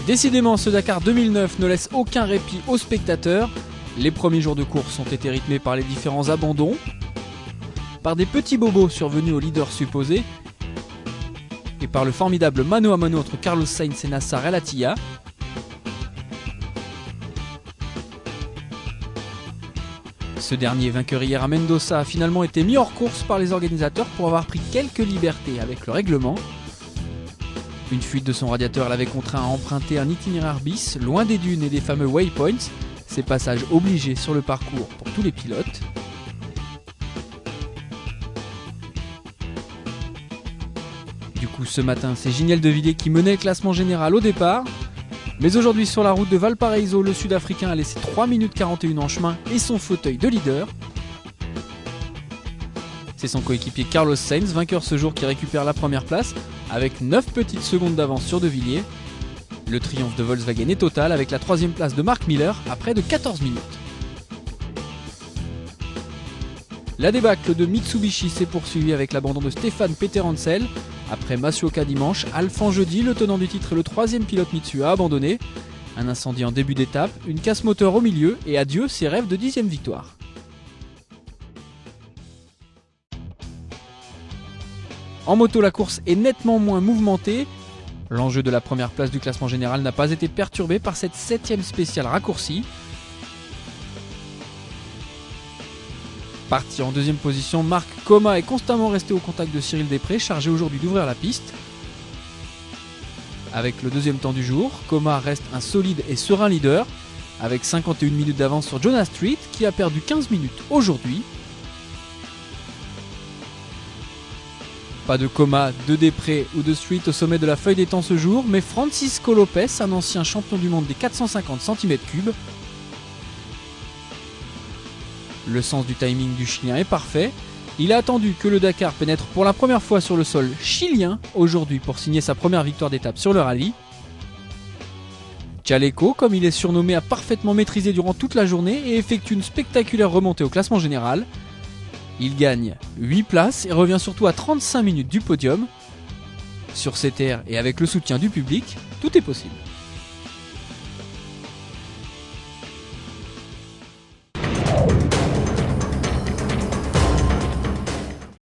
Décidément, ce Dakar 2009 ne laisse aucun répit aux spectateurs. Les premiers jours de course ont été rythmés par les différents abandons, par des petits bobos survenus au leader supposé, et par le formidable mano à mano entre Carlos Sainz et Nassar El Attiyah. Ce dernier, vainqueur hier à Mendoza, a finalement été mis hors course par les organisateurs pour avoir pris quelques libertés avec le règlement. Une fuite de son radiateur l'avait contraint à emprunter un itinéraire bis, loin des dunes et des fameux waypoints, ces passages obligés sur le parcours pour tous les pilotes. Du coup, ce matin, c'est Giniel De Villiers qui menait le classement général au départ. Mais aujourd'hui, sur la route de Valparaiso, le Sud-Africain a laissé 3 minutes 41 en chemin et son fauteuil de leader. C'est son coéquipier Carlos Sainz, vainqueur ce jour, qui récupère la première place avec 9 petites secondes d'avance sur De Villiers. Le triomphe de Volkswagen est total avec la 3ème place de Mark Miller à près de 14 minutes. La débâcle de Mitsubishi s'est poursuivie avec l'abandon de Stéphane Peterhansel. Après Matsuoka dimanche, Alphand jeudi, le tenant du titre et le 3ème pilote Mitsu a abandonné. Un incendie en début d'étape, une casse moteur au milieu et adieu ses rêves de 10ème victoire. En moto, la course est nettement moins mouvementée. L'enjeu de la première place du classement général n'a pas été perturbé par cette 7ème spéciale raccourcie. Parti en 2ème position, Marc Coma est constamment resté au contact de Cyril Després, chargé aujourd'hui d'ouvrir la piste. Avec le 2ème temps du jour, Coma reste un solide et serein leader, avec 51 minutes d'avance sur Jonas Street, qui a perdu 15 minutes aujourd'hui. Pas de Coma, de Després ou de Street au sommet de la feuille des temps ce jour, mais Francisco Lopez, un ancien champion du monde des 450 cm3, le sens du timing du Chilien est parfait. Il a attendu que le Dakar pénètre pour la première fois sur le sol chilien aujourd'hui pour signer sa première victoire d'étape sur le rallye. Chaleco, comme il est surnommé, a parfaitement maîtrisé durant toute la journée et effectue une spectaculaire remontée au classement général. Il gagne 8 places et revient surtout à 35 minutes du podium. Sur ces terres et avec le soutien du public, tout est possible.